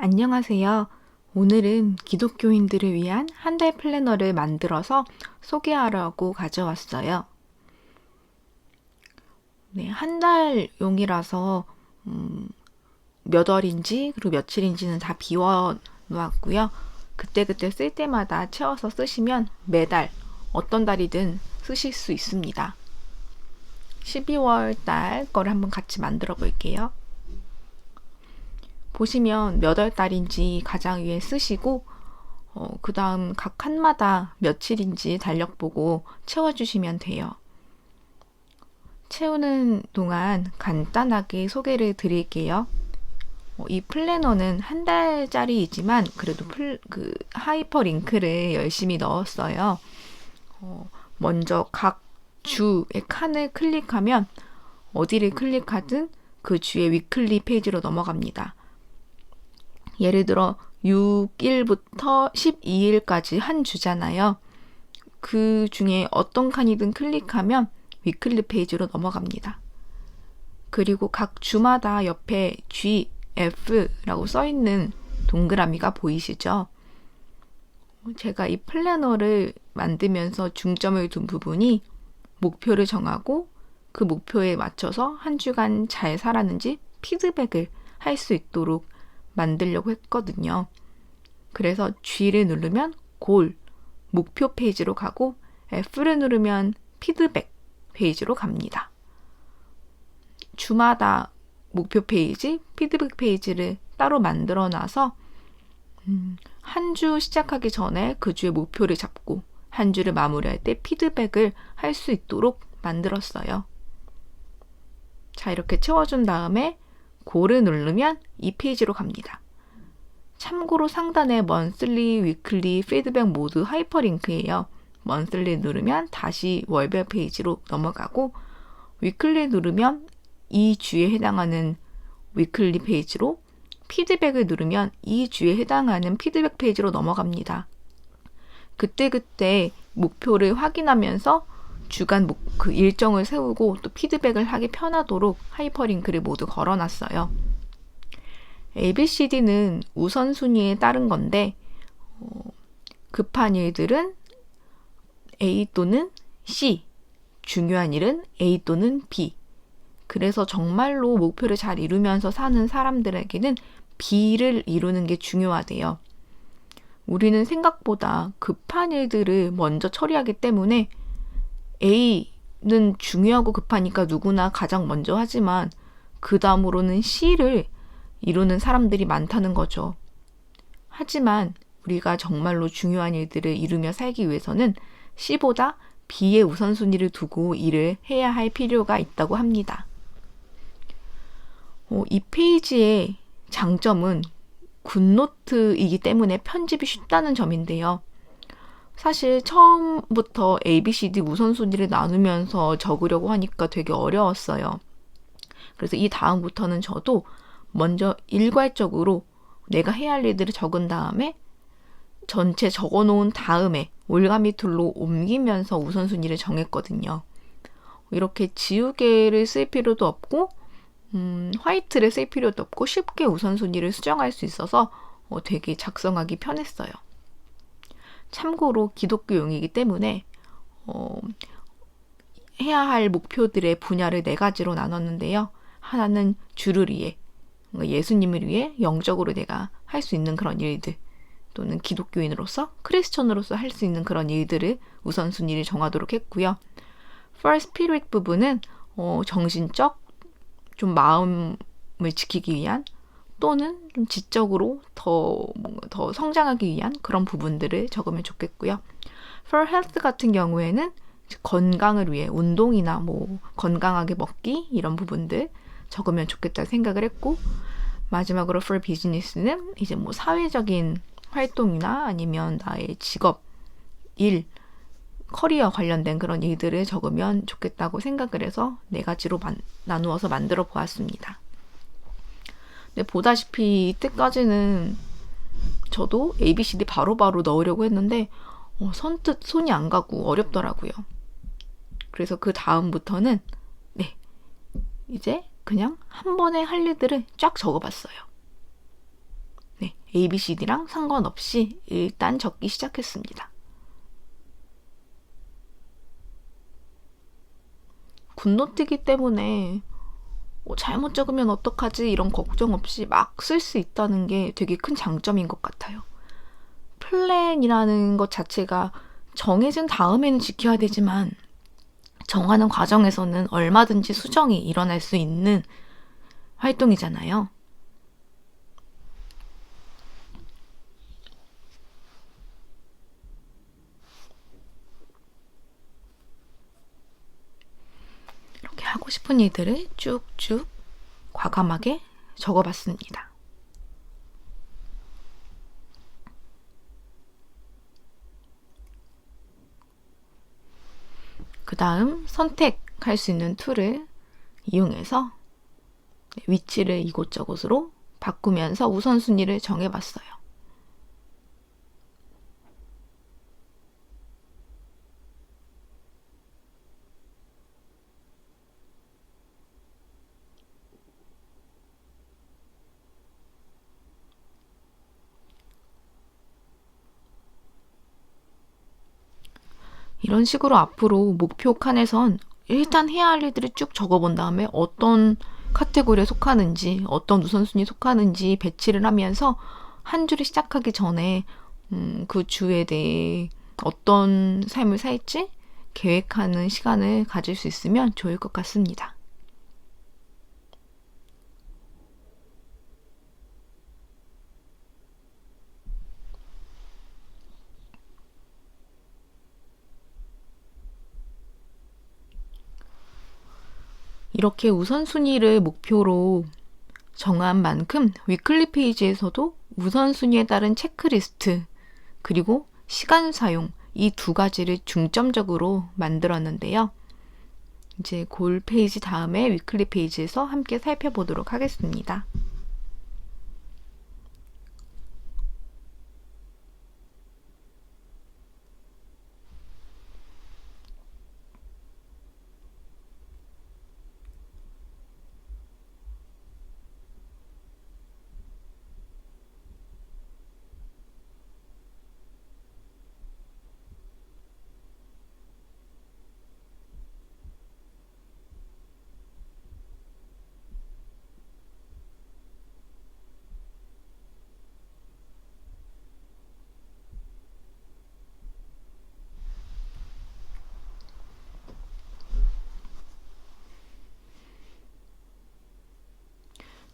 안녕하세요. 오늘은 기독교인들을 위한 한 달 플래너를 만들어서 소개하려고 가져왔어요. 네, 한 달용이라서 몇 월인지 그리고 며칠인지는 다 비워 놓았고요. 그때그때 쓸 때마다 채워서 쓰시면 매달 어떤 달이든 쓰실 수 있습니다. 12월 달 거를 한번 같이 만들어 볼게요. 보시면 몇 월 달인지 가장 위에 쓰시고 그 다음 각 칸마다 며칠인지 달력 보고 채워주시면 돼요. 채우는 동안 간단하게 소개를 드릴게요. 이 플래너는 한 달짜리이지만 그래도 하이퍼링크를 열심히 넣었어요. 먼저 각 주의 칸을 클릭하면 어디를 클릭하든 그 주의 위클리 페이지로 넘어갑니다. 예를 들어 6일부터 12일까지 한 주잖아요. 그 중에 어떤 칸이든 클릭하면 위클리 페이지로 넘어갑니다. 그리고 각 주마다 옆에 GF라고 써있는 동그라미가 보이시죠? 제가 이 플래너를 만들면서 중점을 둔 부분이 목표를 정하고 그 목표에 맞춰서 한 주간 잘 살았는지 피드백을 할 수 있도록 만들려고 했거든요. 그래서 G를 누르면 골, 목표 페이지로 가고 F를 누르면 피드백 페이지로 갑니다. 주마다 목표 페이지, 피드백 페이지를 따로 만들어 놔서 한 주 시작하기 전에 그 주의 목표를 잡고 한 주를 마무리할 때 피드백을 할 수 있도록 만들었어요. 자, 이렇게 채워준 다음에 골을 누르면 이 페이지로 갑니다. 참고로 상단에 monthly, weekly, 피드백 모두 하이퍼링크예요. monthly 누르면 다시 월별 페이지로 넘어가고 weekly 누르면 이 주에 해당하는 weekly 페이지로 피드백을 누르면 이 주에 해당하는 피드백 페이지로 넘어갑니다. 그때그때 목표를 확인하면서 주간 그 일정을 세우고 또 피드백을 하기 편하도록 하이퍼링크를 모두 걸어놨어요. ABCD는 우선순위에 따른 건데 급한 일들은 A 또는 C, 중요한 일은 A 또는 B. 그래서 정말로 목표를 잘 이루면서 사는 사람들에게는 B를 이루는 게 중요하대요. 우리는 생각보다 급한 일들을 먼저 처리하기 때문에 A는 중요하고 급하니까 누구나 가장 먼저 하지만 그 다음으로는 C를 이루는 사람들이 많다는 거죠. 하지만 우리가 정말로 중요한 일들을 이루며 살기 위해서는 C보다 B의 우선순위를 두고 일을 해야 할 필요가 있다고 합니다. 이 페이지의 장점은 굿노트이기 때문에 편집이 쉽다는 점인데요. 사실 처음부터 ABCD 우선순위를 나누면서 적으려고 하니까 되게 어려웠어요. 그래서 이 다음부터는 저도 먼저 일괄적으로 내가 해야 할 일들을 적은 다음에 전체 적어놓은 다음에 올가미 툴로 옮기면서 우선순위를 정했거든요. 이렇게 지우개를 쓸 필요도 없고 화이트를 쓸 필요도 없고 쉽게 우선순위를 수정할 수 있어서 되게 작성하기 편했어요. 참고로 기독교용이기 때문에 해야 할 목표들의 분야를 4가지로 나눴는데요. 하나는 주를 위해, 예수님을 위해 영적으로 내가 할 수 있는 그런 일들, 또는 기독교인으로서, 크리스천으로서 할 수 있는 그런 일들을 우선순위를 정하도록 했고요. For Spirit 부분은 정신적, 좀 마음을 지키기 위한, 또는 좀 지적으로 더 성장하기 위한 그런 부분들을 적으면 좋겠고요. For Health 같은 경우에는 건강을 위해 운동이나 건강하게 먹기 이런 부분들 적으면 좋겠다 생각을 했고, 마지막으로 for Business는 이제 사회적인 활동이나 아니면 나의 직업, 일, 커리어 관련된 그런 일들을 적으면 좋겠다고 생각을 해서 4가지로 나누어서 만들어 보았습니다. 근데 보다시피 이때까지는 저도 ABCD 바로바로 넣으려고 했는데 선뜻 손이 안 가고 어렵더라고요. 그래서 그 다음부터는 이제 그냥 한 번에 할 일들을 쫙 적어봤어요. ABCD랑 상관없이 일단 적기 시작했습니다. 굿노트기 때문에 잘못 적으면 어떡하지 이런 걱정 없이 막 쓸 수 있다는 게 되게 큰 장점인 것 같아요. 플랜이라는 것 자체가 정해진 다음에는 지켜야 되지만 정하는 과정에서는 얼마든지 수정이 일어날 수 있는 활동이잖아요. 이렇게 하고 싶은 일들을 쭉쭉 과감하게 적어봤습니다. 그 다음 선택할 수 있는 툴을 이용해서 위치를 이곳저곳으로 바꾸면서 우선순위를 정해봤어요. 이런 식으로 앞으로 목표 칸에선 일단 해야 할 일들을 쭉 적어본 다음에 어떤 카테고리에 속하는지, 어떤 우선순위에 속하는지 배치를 하면서 한 주를 시작하기 전에 그 주에 대해 어떤 삶을 살지 계획하는 시간을 가질 수 있으면 좋을 것 같습니다. 이렇게 우선순위를 목표로 정한 만큼 위클리 페이지에서도 우선순위에 따른 체크리스트 그리고 시간 사용 이 두 가지를 중점적으로 만들었는데요. 이제 골 페이지 다음에 위클리 페이지에서 함께 살펴보도록 하겠습니다.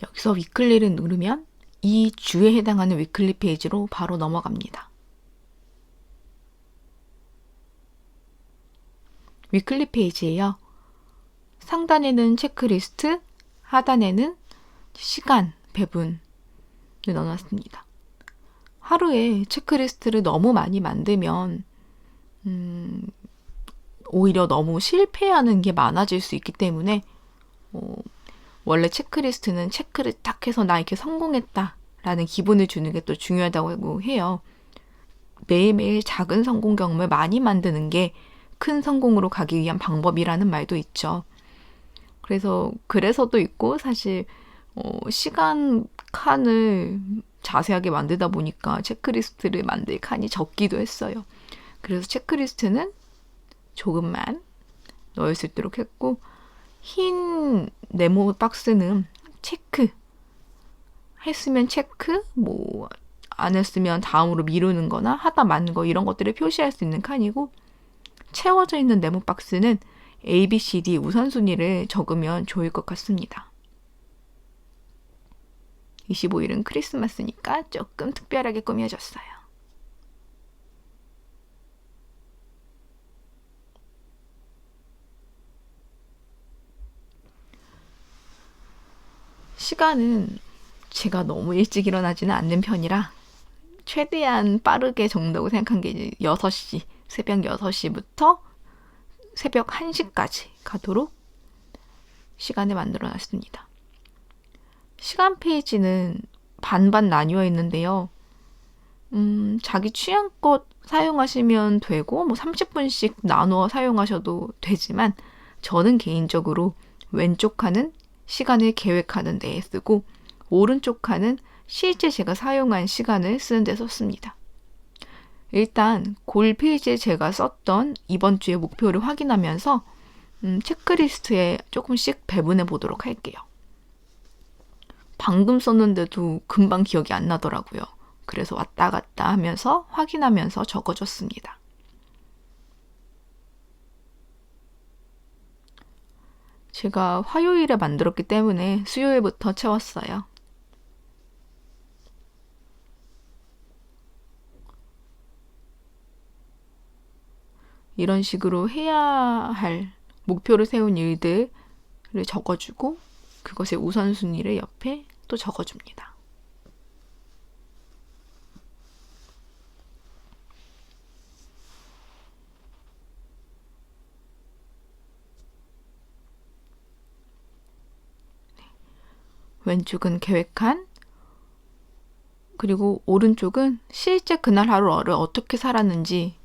여기서 위클리를 누르면 이 주에 해당하는 위클리 페이지로 바로 넘어갑니다. 위클리 페이지예요. 상단에는 체크리스트, 하단에는 시간 배분을 넣어놨습니다. 하루에 체크리스트를 너무 많이 만들면 오히려 너무 실패하는 게 많아질 수 있기 때문에 원래 체크리스트는 체크를 딱 해서 나 이렇게 성공했다 라는 기분을 주는 게 또 중요하다고 해요. 매일매일 작은 성공 경험을 많이 만드는 게 큰 성공으로 가기 위한 방법이라는 말도 있죠. 그래서도 있고 사실 시간 칸을 자세하게 만들다 보니까 체크리스트를 만들 칸이 적기도 했어요. 그래서 체크리스트는 조금만 넣을 수 있도록 했고 흰 네모 박스는 체크 했으면 체크, 안 했으면 다음으로 미루는 거나 하다 마는 거 이런 것들을 표시할 수 있는 칸이고 채워져 있는 네모 박스는 A, B, C, D 우선순위를 적으면 좋을 것 같습니다. 25일은 크리스마스니까 조금 특별하게 꾸며졌어요. 시간은 제가 너무 일찍 일어나지는 않는 편이라 최대한 빠르게 적는다고 생각한 게 이제 6시, 새벽 6시부터 새벽 1시까지 가도록 시간을 만들어 놨습니다. 시간 페이지는 반반 나뉘어 있는데요. 자기 취향껏 사용하시면 되고 30분씩 나누어 사용하셔도 되지만 저는 개인적으로 왼쪽 칸은 시간을 계획하는 데에 쓰고 오른쪽 칸은 실제 제가 사용한 시간을 쓰는 데 썼습니다. 일단 골 페이지에 제가 썼던 이번 주의 목표를 확인하면서 체크리스트에 조금씩 배분해 보도록 할게요. 방금 썼는데도 금방 기억이 안 나더라고요. 그래서 왔다 갔다 하면서 확인하면서 적어줬습니다. 제가 화요일에 만들었기 때문에 수요일부터 채웠어요. 이런 식으로 해야 할 목표를 세운 일들을 적어주고 그것의 우선순위를 옆에 또 적어줍니다. 왼쪽은 계획한, 그리고 오른쪽은 실제 그날 하루를 어떻게 살았는지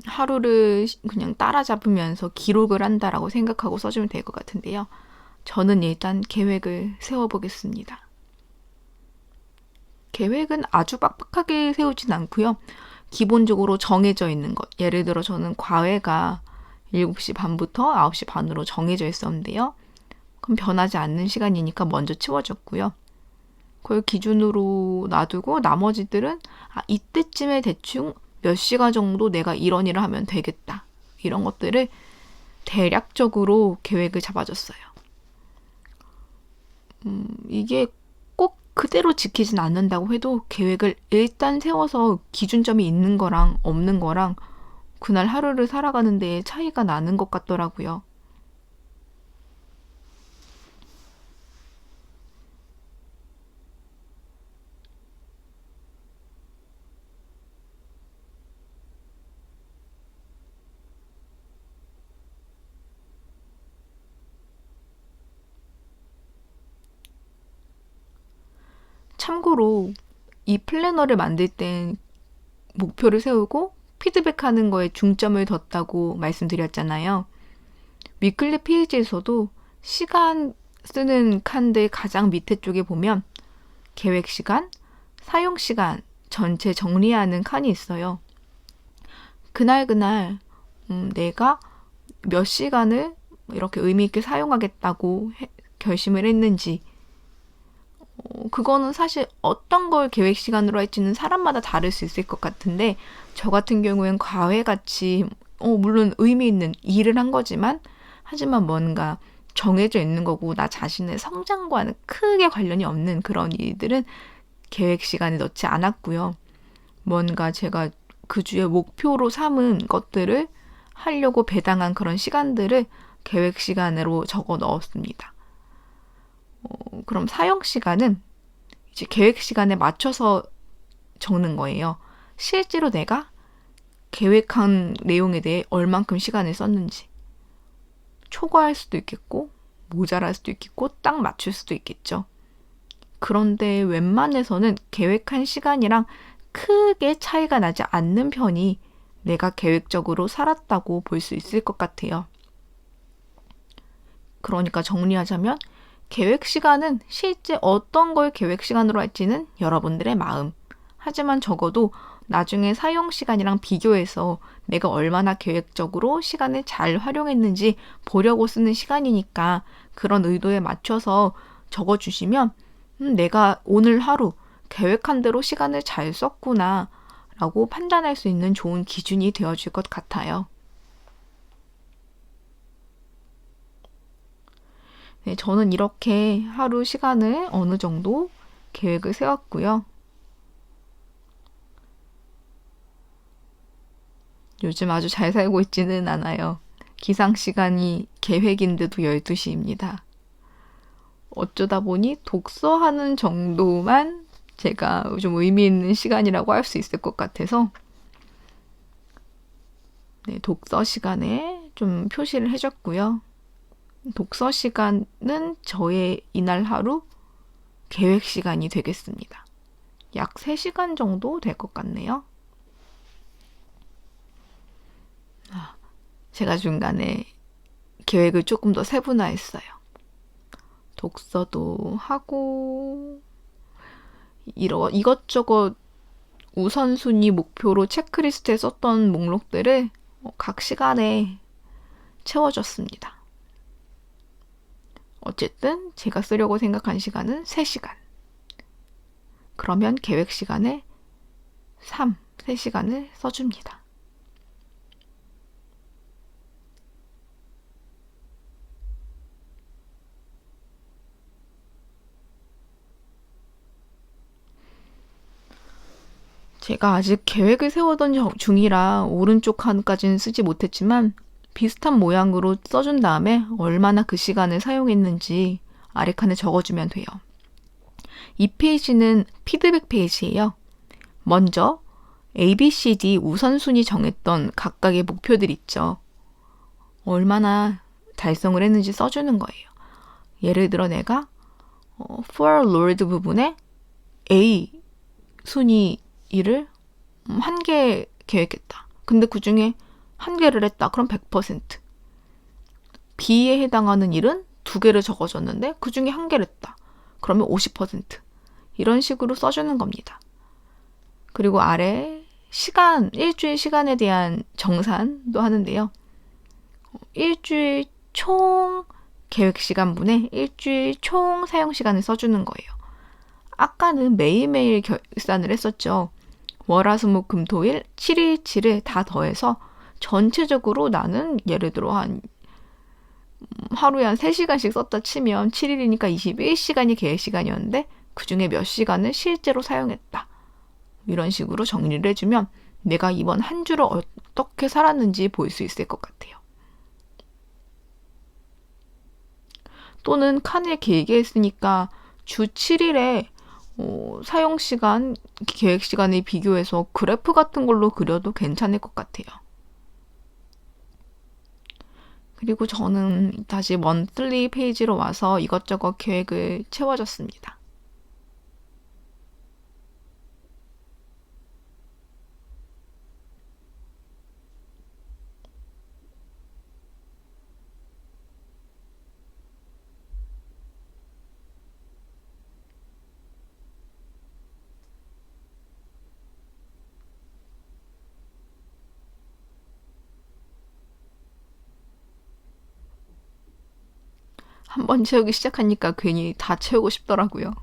하루를 그냥 따라잡으면서 기록을 한다라고 생각하고 써주면 될 것 같은데요. 저는 일단 계획을 세워보겠습니다. 계획은 아주 빡빡하게 세우진 않고요. 기본적으로 정해져 있는 것. 예를 들어 저는 과외가 7시 반부터 9시 반으로 정해져 있었는데요. 그럼 변하지 않는 시간이니까 먼저 치워줬고요. 그걸 기준으로 놔두고 나머지들은 이때쯤에 대충 몇 시간 정도 내가 이런 일을 하면 되겠다. 이런 것들을 대략적으로 계획을 잡아줬어요. 이게 꼭 그대로 지키진 않는다고 해도 계획을 일단 세워서 기준점이 있는 거랑 없는 거랑 그날 하루를 살아가는 데에 차이가 나는 것 같더라고요. 참고로 이 플래너를 만들 땐 목표를 세우고 피드백하는 거에 중점을 뒀다고 말씀드렸잖아요. 위클리 페이지에서도 시간 쓰는 칸들 가장 밑에 쪽에 보면 계획 시간, 사용 시간 전체 정리하는 칸이 있어요. 그날 내가 몇 시간을 이렇게 의미 있게 사용하겠다고 결심을 했는지 그거는 사실 어떤 걸 계획 시간으로 할지는 사람마다 다를 수 있을 것 같은데 저 같은 경우엔 과외같이 물론 의미 있는 일을 한 거지만 하지만 뭔가 정해져 있는 거고 나 자신의 성장과는 크게 관련이 없는 그런 일들은 계획 시간에 넣지 않았고요. 뭔가 제가 그 주에 목표로 삼은 것들을 하려고 배당한 그런 시간들을 계획 시간으로 적어 넣었습니다. 그럼 사용 시간은 이제 계획 시간에 맞춰서 적는 거예요. 실제로 내가 계획한 내용에 대해 얼만큼 시간을 썼는지. 초과할 수도 있겠고, 모자랄 수도 있겠고, 딱 맞출 수도 있겠죠. 그런데 웬만해서는 계획한 시간이랑 크게 차이가 나지 않는 편이 내가 계획적으로 살았다고 볼 수 있을 것 같아요. 그러니까 정리하자면 계획 시간은 실제 어떤 걸 계획 시간으로 할지는 여러분들의 마음. 하지만 적어도 나중에 사용 시간이랑 비교해서 내가 얼마나 계획적으로 시간을 잘 활용했는지 보려고 쓰는 시간이니까 그런 의도에 맞춰서 적어주시면 내가 오늘 하루 계획한 대로 시간을 잘 썼구나 라고 판단할 수 있는 좋은 기준이 되어줄 것 같아요. 네, 저는 이렇게 하루 시간을 어느 정도 계획을 세웠고요. 요즘 아주 잘 살고 있지는 않아요. 기상 시간이 계획인데도 12시입니다. 어쩌다 보니 독서하는 정도만 제가 좀 의미 있는 시간이라고 할 수 있을 것 같아서 네, 독서 시간에 좀 표시를 해줬고요. 독서 시간은 저의 이날 하루 계획 시간이 되겠습니다. 약 3시간 정도 될 것 같네요. 제가 중간에 계획을 조금 더 세분화했어요. 독서도 하고 이것저것 우선순위 목표로 체크리스트에 썼던 목록들을 각 시간에 채워줬습니다. 어쨌든 제가 쓰려고 생각한 시간은 3시간. 그러면 계획 시간에 3시간을 써줍니다. 제가 아직 계획을 세우던 중이라 오른쪽 칸까지는 쓰지 못했지만 비슷한 모양으로 써준 다음에 얼마나 그 시간을 사용했는지 아래 칸에 적어주면 돼요. 이 페이지는 피드백 페이지예요. 먼저 A, B, C, D 우선순위 정했던 각각의 목표들 있죠. 얼마나 달성을 했는지 써주는 거예요. 예를 들어 내가 For Lord 부분에 A 순위 일을 1개 계획했다. 근데 그 중에 1개를 했다. 그럼 100%. B에 해당하는 일은 2개를 적어줬는데 그 중에 1개를 했다. 그러면 50%. 이런 식으로 써주는 겁니다. 그리고 아래 일주일 시간에 대한 정산도 하는데요. 일주일 총 계획 시간분에 일주일 총 사용 시간을 써주는 거예요. 아까는 매일매일 결산을 했었죠. 월화수목금토일 7일치를 다 더해서 전체적으로 나는 예를 들어 하루에 한 3시간씩 썼다 치면 7일이니까 21시간이 계획 시간이었는데 그중에 몇 시간을 실제로 사용했다. 이런 식으로 정리를 해주면 내가 이번 한 주를 어떻게 살았는지 볼 수 있을 것 같아요. 또는 칸을 길게 했으니까 주 7일에 사용시간, 계획시간을 비교해서 그래프 같은 걸로 그려도 괜찮을 것 같아요. 그리고 저는 다시 monthly 페이지로 와서 이것저것 계획을 채워줬습니다. 한번 채우기 시작하니까 괜히 다 채우고 싶더라고요.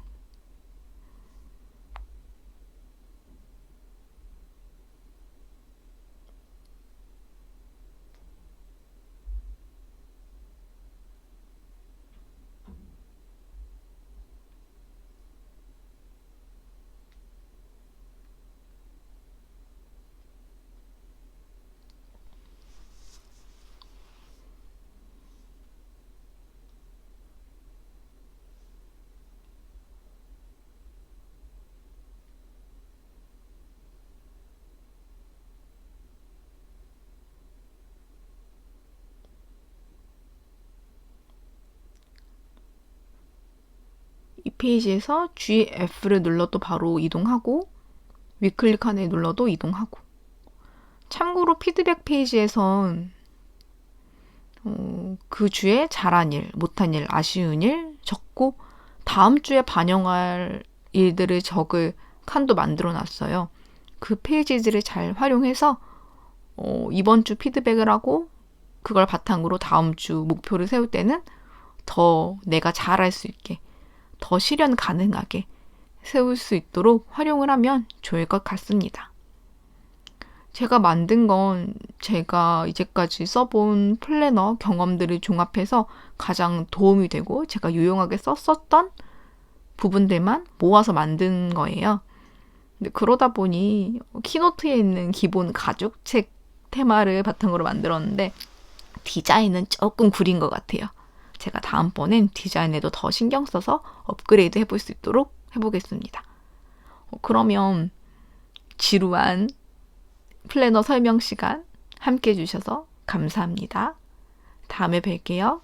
이 페이지에서 GF를 눌러도 바로 이동하고 위클릭 칸에 눌러도 이동하고. 참고로 피드백 페이지에선 그 주에 잘한 일, 못한 일, 아쉬운 일 적고 다음 주에 반영할 일들을 적을 칸도 만들어 놨어요. 그 페이지들을 잘 활용해서 이번 주 피드백을 하고 그걸 바탕으로 다음 주 목표를 세울 때는 더 내가 잘할 수 있게, 더 실현 가능하게 세울 수 있도록 활용을 하면 좋을 것 같습니다. 제가 만든 건 제가 이제까지 써본 플래너 경험들을 종합해서 가장 도움이 되고 제가 유용하게 썼었던 부분들만 모아서 만든 거예요. 근데 그러다 보니 키노트에 있는 기본 가죽책 테마를 바탕으로 만들었는데 디자인은 조금 구린 것 같아요. 제가 다음번엔 디자인에도 더 신경 써서 업그레이드 해볼 수 있도록 해보겠습니다. 그러면 지루한 플래너 설명 시간 함께 해주셔서 감사합니다. 다음에 뵐게요.